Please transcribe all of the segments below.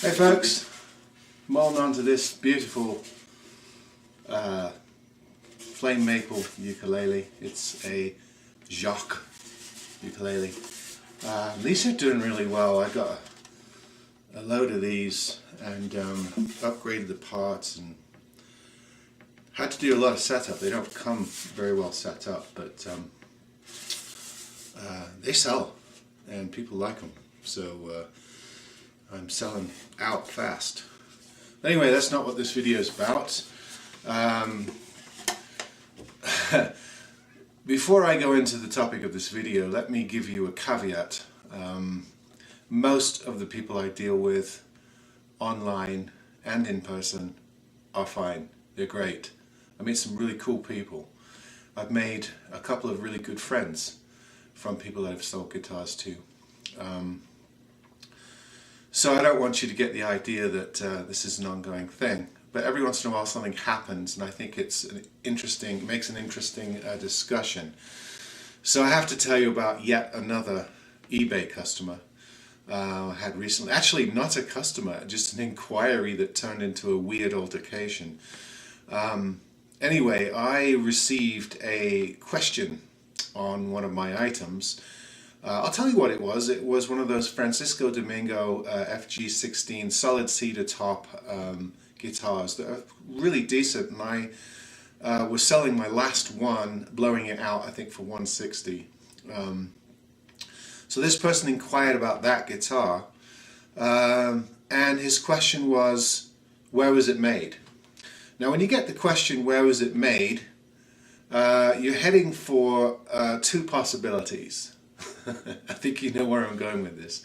Hey folks, mulling on to this beautiful flame maple ukulele. It's a Jacques ukulele. These are doing really well. I got a load of these and upgraded the parts and had to do a lot of setup. They don't come very well set up, but they sell and people like them. So I'm selling out fast. Anyway, that's not what this video is about. Before I go into the topic of this video, let me give you a caveat. Most of the people I deal with online and in person are fine. They're great. I meet some really cool people. I've made a couple of really good friends from people that I've sold guitars to. So I don't want you to get the idea that this is an ongoing thing, but every once in a while something happens, and I think it's makes an interesting discussion. So I have to tell you about yet another eBay customer I had recently. Actually, not a customer, just an inquiry that turned into a weird altercation. Anyway, I received a question on one of my items. I'll tell you what it was. It was one of those Francisco Domingo FG16 solid cedar top guitars that are really decent, and I was selling my last one, blowing it out I think for $160. So this person inquired about that guitar, and his question was, where was it made? Now when you get the question, where was it made, you're heading for two possibilities. I think you know where I'm going with this.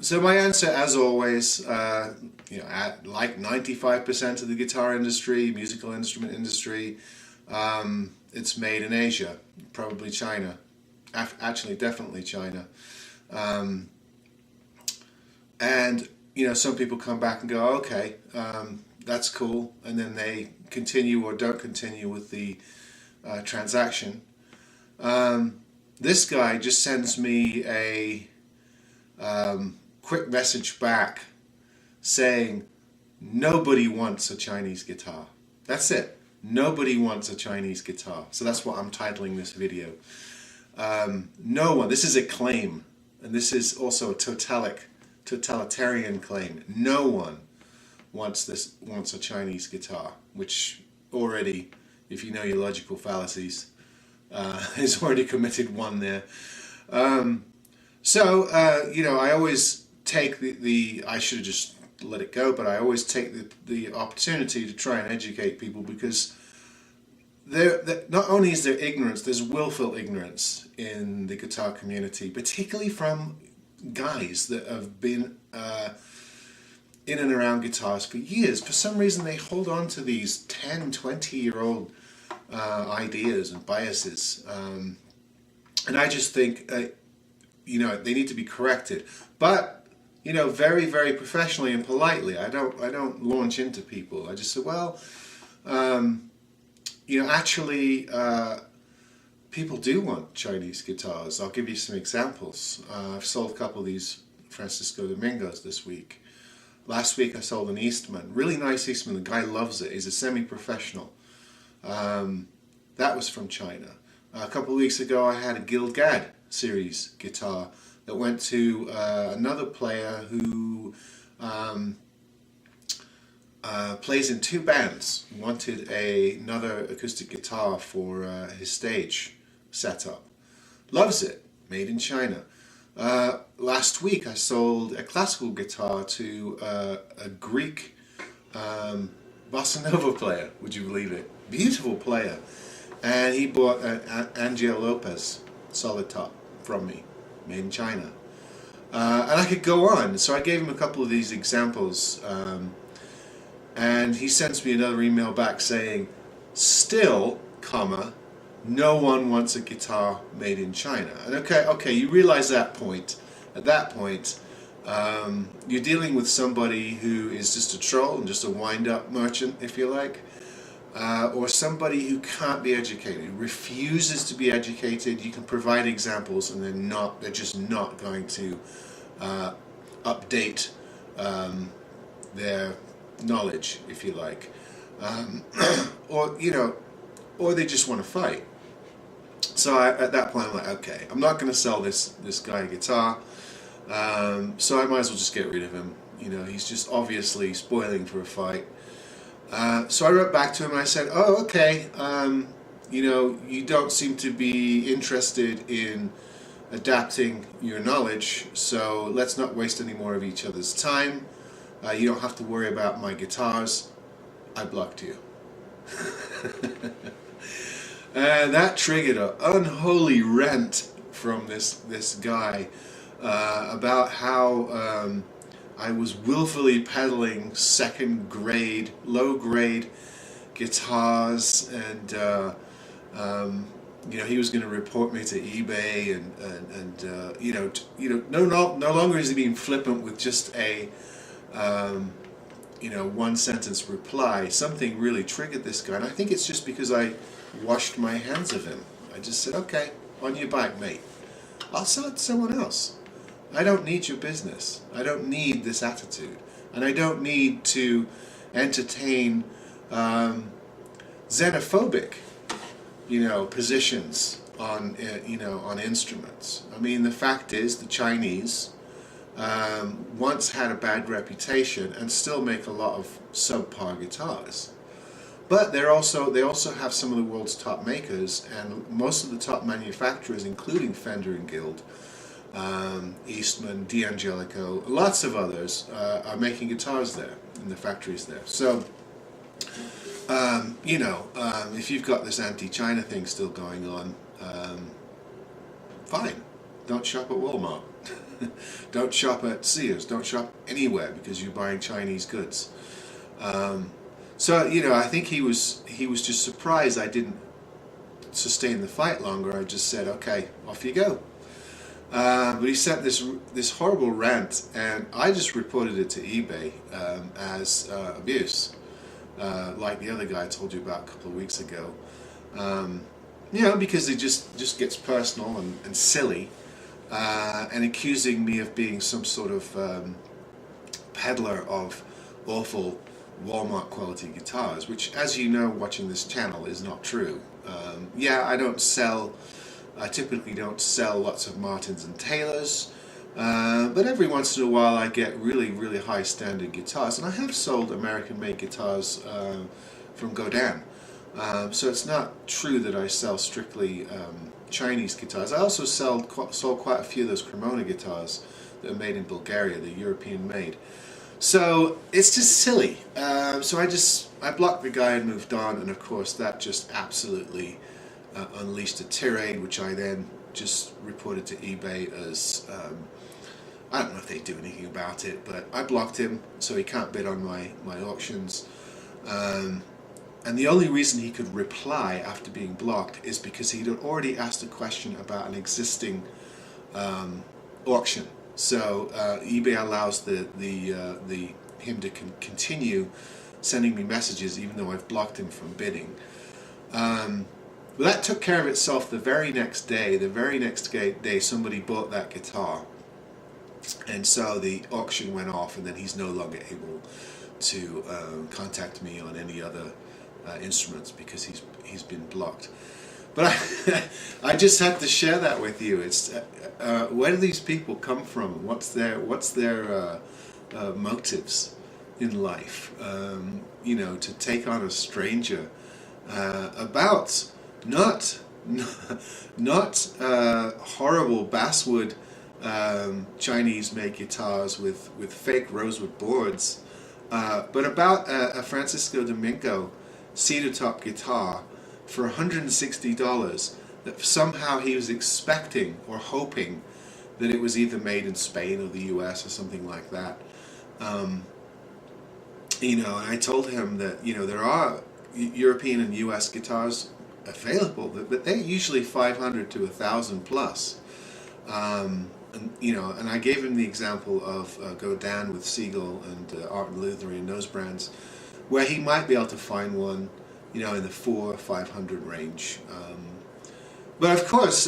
So my answer, as always, like 95% of the guitar industry, musical instrument industry, it's made in Asia, probably China. Actually, definitely China. And some people come back and go, okay, that's cool, and then they continue or don't continue with the transaction. This guy just sends me a quick message back saying, nobody wants a Chinese guitar. That's it. Nobody wants a Chinese guitar. So that's what I'm titling this video. No one. This is a claim, and this is also a totalitarian claim. No one wants a Chinese guitar, which already, if you know your logical fallacies, has already committed one there. I always take I should have just let it go, but I always take the opportunity to try and educate people, because not only is there ignorance, there's willful ignorance in the guitar community, particularly from guys that have been in and around guitars for years. For some reason they hold on to these 10, 20-year-old ideas and biases, and I just think they need to be corrected, but very, very professionally and politely. I don't launch into people. I just say, well, actually people do want Chinese guitars. I'll give you some examples. I've sold a couple of these Francisco Domingos this week. Last week I sold an Eastman, really nice Eastman. The guy loves it. He's a semi-professional. That was from China. A couple of weeks ago I had a Gilgad series guitar that went to another player who plays in two bands. He wanted another acoustic guitar for his stage setup. Loves it. Made in China. Last week I sold a classical guitar to a Greek bossa nova player. Would you believe it? Beautiful player. And he bought an Angel Lopez solid top from me, made in China. And I could go on, so I gave him a couple of these examples, and he sends me another email back saying, still, no one wants a guitar made in China. And okay, you realize that point. At that point, you're dealing with somebody who is just a troll and just a wind-up merchant, if you like. Or somebody who can't be educated, refuses to be educated. You can provide examples, and they're just not going to update their knowledge, if you like, or or they just want to fight. So at that point, I'm like, okay, I'm not going to sell this guy a guitar, so I might as well just get rid of him. He's just obviously spoiling for a fight. So I wrote back to him and I said, oh, okay, you don't seem to be interested in adapting your knowledge, so let's not waste any more of each other's time. You don't have to worry about my guitars. I blocked you. And that triggered an unholy rant from this guy about how I was willfully peddling second grade, low grade guitars, and he was going to report me to eBay, and no longer is he being flippant with just a one sentence reply. Something really triggered this guy, and I think it's just because I washed my hands of him. I just said, okay, on your back, mate. I'll sell it to someone else. I don't need your business. I don't need this attitude, and I don't need to entertain xenophobic positions on on instruments. I mean, the fact is, the Chinese once had a bad reputation and still make a lot of subpar guitars. But they also have some of the world's top makers, and most of the top manufacturers, including Fender and Guild, Eastman, D'Angelico, lots of others are making guitars there in the factories there. So, if you've got this anti-China thing still going on, fine. Don't shop at Walmart. Don't shop at Sears. Don't shop anywhere because you're buying Chinese goods. So I think he was just surprised I didn't sustain the fight longer. I just said, okay, off you go. But he sent this horrible rant, and I just reported it to eBay as abuse, like the other guy I told you about a couple of weeks ago. Because it just gets personal and silly, and accusing me of being some sort of peddler of awful Walmart quality guitars, which, as you know, watching this channel, is not true. I typically don't sell lots of Martins and Taylors, but every once in a while I get really, really high standard guitars, and I have sold American-made guitars from Godin. So it's not true that I sell strictly Chinese guitars. I also sold quite a few of those Cremona guitars that are made in Bulgaria, the European-made. So it's just silly. So I blocked the guy and moved on, and of course that just absolutely unleashed a tirade, which I then just reported to eBay as I don't know if they do anything about it, but I blocked him, so he can't bid on my auctions. And the only reason he could reply after being blocked is because he'd already asked a question about an existing auction. So eBay allows him to continue sending me messages even though I've blocked him from bidding. But that took care of itself the very next day. The very next day somebody bought that guitar, and so the auction went off, and then he's no longer able to contact me on any other instruments because he's been blocked. But I just had to share that with you. It's where do these people come from? What's their motives in life? To take on a stranger about not horrible basswood Chinese-made guitars with fake rosewood boards, but about a Francisco Domingo cedar top guitar for $160 that somehow he was expecting or hoping that it was either made in Spain or the US or something like that. And I told him that there are European and US guitars available, but they're usually 500 to 1,000 plus. And I gave him the example of Godin with Siegel and Art and Lutheran and those brands, where he might be able to find one, in the 400 or 500 range. But of course,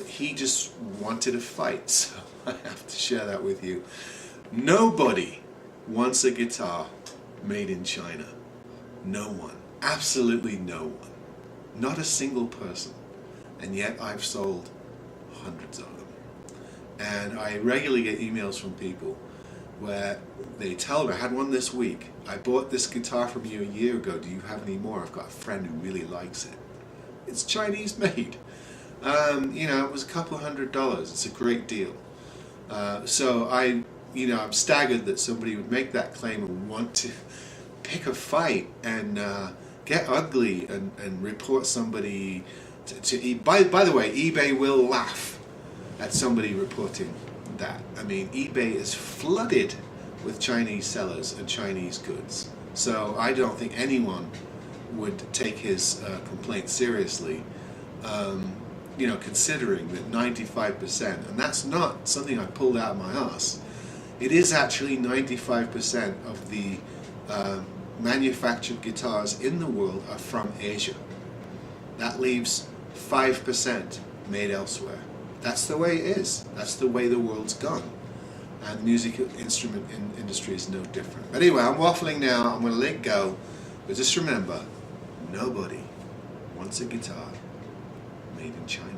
he just wanted a fight, so I have to share that with you. Nobody wants a guitar made in China. No one. Absolutely no one. Not a single person. And yet I've sold hundreds of them. And I regularly get emails from people where they tell me, I had one this week, I bought this guitar from you a year ago, do you have any more? I've got a friend who really likes it. It's Chinese made. It was a couple $100. It's a great deal. So I'm staggered that somebody would make that claim and want to pick a fight and get ugly and report somebody to by the way, eBay will laugh at somebody reporting that. I mean, eBay is flooded with Chinese sellers and Chinese goods. So I don't think anyone would take his complaint seriously, considering that 95%, and that's not something I pulled out of my ass, it is actually 95% of the manufactured guitars in the world are from Asia. That leaves 5% made elsewhere. That's the way it is. That's the way the world's gone. And the music instrument industry is no different. But anyway, I'm waffling now. I'm going to let it go. But just remember, nobody wants a guitar made in China.